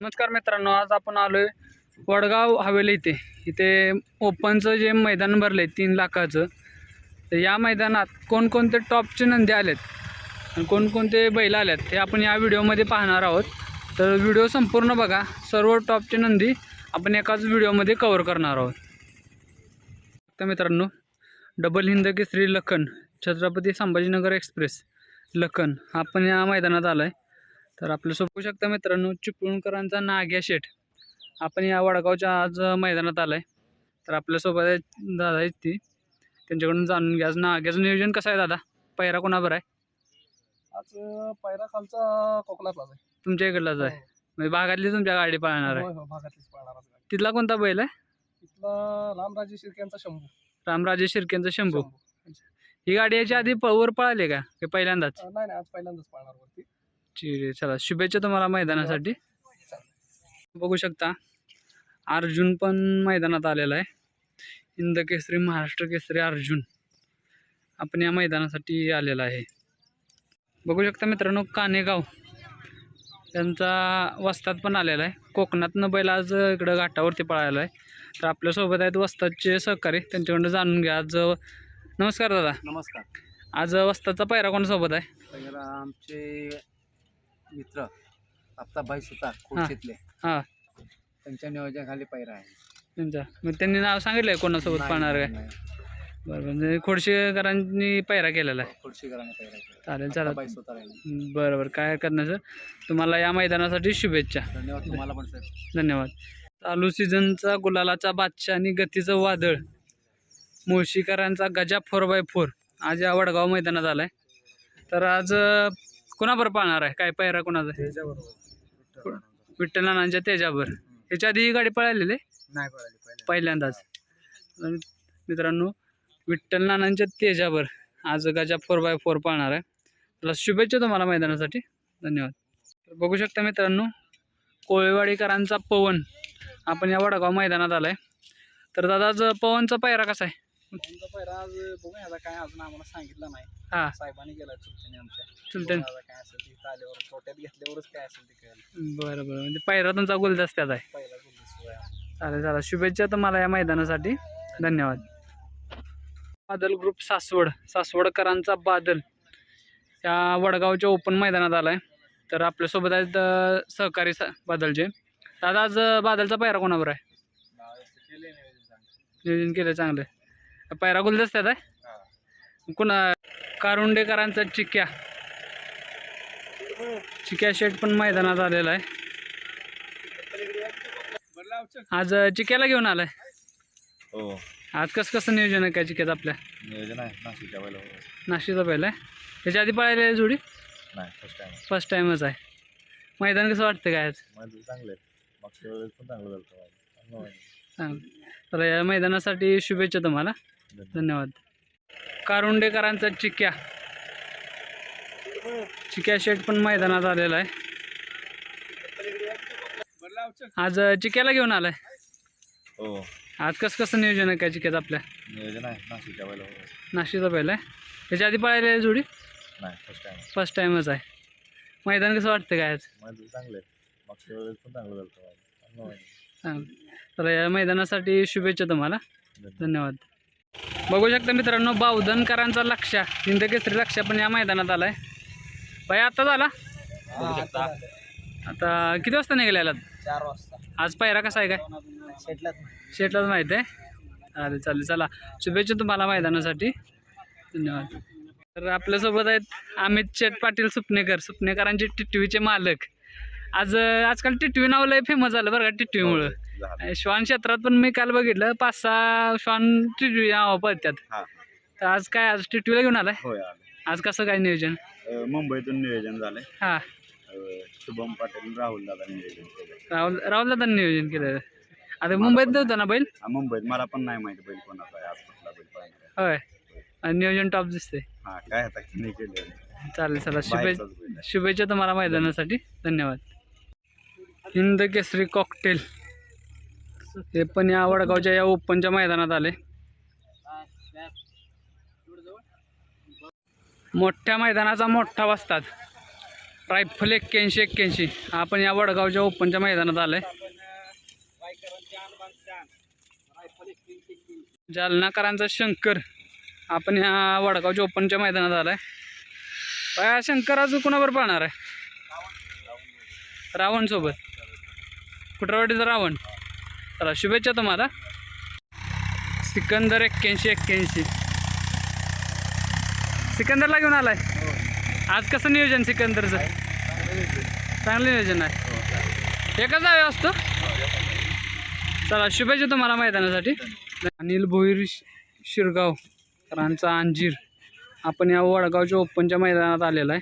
नमस्कार मित्रांनो, आज आपण आलोय वडगाव हवेली इथे ओपनचं जे मैदान भरले 3 लाखाचं. तर या मैदानात कोणकोणते टॉपचे नंदी आलेत आणि कोणकोणते बैल आलेत हे आपण या व्हिडिओमध्ये पाहणार आहोत. तर व्हिडिओ संपूर्ण बघा. सर्व टॉपचे नंदी आपण एकाच व्हिडिओमध्ये कव्हर करणार आहोत. तर मित्रांनो, डबल हिंद केसरी लखन, छत्रपती संभाजीनगर एक्सप्रेस लखन आपण या मैदानात आलाय. तर आपल्यासोबत बघू शकता मित्रांनो, चिपळूणकरांचा नाग्या शेठ आपण या वडगावच्या आज मैदानात आलाय. तर आपल्यासोबत दादा आहेत ती, त्यांच्याकडून जाणून घ्या आज नाग्याचं नियोजन कसं आहे. दादा, पैरा कोणाबर आहे आज? पैरा खालचा कोकणातलाच आहे. तुमच्या इकडलाच आहे? म्हणजे भागातली तुमच्या गाडी पाळणार आहे? हो, भागातलीच पाळणार आहे. तिथला कोणता बैल आहे? तिथला रामराजे शिर्क्यांचा शंभू. रामराजे शिर्केंचा शंभू. ही गाडी याच्या आधी वर पळाली का पहिल्यांदाच? नाही, आज पहिल्यांदाच पाळणार वरती. चला, शुभेच्छा तुम्हाला मैदानासाठी. बघू शकता अर्जुन पण मैदानात आलेला आहे. हिंद केसरी, महाराष्ट्र केसरी अर्जुन आपण या मैदानासाठी आलेला आहे. बघू शकता मित्रांनो, कानेगाव त्यांचा वस्ताद पण आलेला आहे. कोकणातनं बैल आज इकडं घाटावरती पळायला आहे. तर आपल्यासोबत आहेत वस्तादचे सहकारी, त्यांच्याकडून जाणून घ्या आज. नमस्कार दादा. नमस्कार. आज वस्तादचा पैरा कोणासोबत आहे? पैरा आमचे मित्र आप्ताभाई सुतार खुर्शीतले, हां, त्यांच्या नियोजनाखाली पैरा आहे त्यांचा. मग त्यांनी नाव सांगितलं आहे कोणासोबत पळणार काय? बरं, म्हणजे खोडशेकरांनी पैरा केलेला आहे. खुर्शीकरांनी पैरा केला. चालेल, चला. आप्ताभाई सुतार आहे. बरं, काय हरकत नाही सर. तुम्हाला या मैदानासाठी शुभेच्छा. धन्यवाद. तुम्हाला पण सर धन्यवाद. चालू सीझनचा गुलालाचा बादशाह आणि गतीचं वादळ मुळशीकरांचा गजा 4x4 आज या वडगाव मैदानात आलाय. तर आज कोणाबरोबर पाळणार आहे? काय पैरा कोणाचा? त्याच्याबरोबर विठ्ठल नानांच्या तेजावर. ह्याच्या आधी ही गाडी पळालेली नाही पळाली पहिल्यांदाच. मित्रांनो, विठ्ठल नानांच्या तेजावर आज गजा 4x4 पाळणार आहे. त्याला शुभेच्छा तुम्हाला मैदानासाठी. धन्यवाद. तर बघू शकता मित्रांनो, कोळेवाडीकरांचा पवन आपण या वडगाव मैदानात आलाय. तर दादा, आज पवनचा पैरा कसा आहे? त्यांचा पैरा आज बघूया, आता काय अजून आम्हाला सांगितलं नाही. हां, साहेबांनी केला चुलत्याने आमच्या. चुलत्याने. आता काय असेल ते आल्यावर तोट्यात घेतल्यावरच काय असेल ते कळेल. बरं, म्हणजे पैरा तुमचा गुलदस्त्यात आहे. पहिला गुलदस्ता आहे. चालेल, चला, शुभेच्छा तुम्हाला या मैदानासाठी. धन्यवाद. बादल ग्रुप सासवडकरांचा बादल या वडगावच्या ओपन मैदानात आलाय. तर आपल्यासोबत आहेत सहकारी बादलचे. दादा, आज बादलचा पैरा कोणावर आहे? नियोजन केलं चांगलं. पैरा गुलदस्त्यात आहे. कुणा कारुंडेकरांचा चिक्या शेट पण मैदानात आलेला आहे. आज चिक्याला घेऊन आलाय. हो, आज कसं नियोजन आहे काय चिक्याचं आपल्या? नियोजन आहे नाशिकच्या बैला. नाशिकचा पहिला आहे. त्याच्या आधी पळायला जोडी? नाही, फर्स्ट टाइमच आहे. मैदान कसं वाटतं काय आज? चांगलं आहे. मागच्या वेळेस पण चांगलं झालं. चांगलं. तर या मैदानासाठी शुभेच्छा तुम्हाला. धन्यवाद. कारुंडेकरांचा चिक्या शेट पण मैदानात आलेला आहे. आज चिक्याला घेऊन आलाय. हो, आज कसं नियोजन आहे काय चिक्याचं आपल्या? नियोजन आहे नाशिकच्या बैला. नाशिकचा पहिला आहे. त्याच्या आधी पळायला जोडी? नाही, फर्स्ट टाइमच आहे. मैदान कसं वाटतं काय आज? चांगलं आहे. मागच्या वेळेस पण चांगलं झालं. चांगलं. तर या मैदानासाठी शुभेच्छा तुम्हाला. धन्यवाद. बघू शकता मित्रांनो, बावधनकरांचा लक्ष्या, हिंद केसरी लक्ष्या पण या मैदानात आलाय. भाई आता झाला? आता किती वाजता निघालेला? 4 वाजता. आज पैरा कसा आहे काय? शेटलाच माहिती आहे. चालेल, चला, शुभेच्छा तुम्हाला मैदानासाठी. धन्यवाद. तर आपल्यासोबत आहेत अमित शेठ पाटील सुपनेकरांचे टिटवीचे मालक. आजकाल टिटवी नाव लय फेमस झालं बरं का टिटवीमुळं. श्वान क्षेत्रात पण मी काल बघितलं 5-6 श्वान टिटवी नाव पळतात. तर आज टिटवीला घेऊन आलाय? आज कसं काय नियोजन? मुंबईतून नियोजन झालंय. हां, शुभम पाटील राहुल दादा नियोजन केलं. राहुल दादा नियोजन केलं. आता मुंबईत नव्हतं ना बैल? मुंबईत मला पण नाही माहिती बैल कोणाचा आहे. आज कुठला बैल पाहिजे. होय, आणि नियोजन टॉप दिसते. काय आता नाही केलं. चालेल, चला, शुभेच्छा तुम्हाला मैदानासाठी. धन्यवाद. हिंद केसरी कॉकटेल हे पण या वडगावच्या या ओपनच्या मैदानात आले. मोठ्या मैदानाचा मोठा वस्ताद रायफल 81-81 आपण या वडगावच्या ओपनच्या मैदानात आलोय. जालनाकरांचा शंकर आपण या वडगावच्या ओपनच्या मैदानात आलाय. काय शंकर अजून कुणावर पाहणार आहे? रावण सोबत. कुटरवाडीचा रावण. चला शुभेच्छा तुम्हाला. सिकंदर 81-81 सिकंदरला घेऊन आलाय. आज कसं नियोजन सिकंदरचं? चांगलं नियोजन आहे. एकच जावे असतो. चला शुभेच्छा तुम्हाला मैदानासाठी. अनिल भोईर शिरगावकरांचा अंजीर आपण या वडगावच्या ओपनच्या मैदानात आलेला आहे.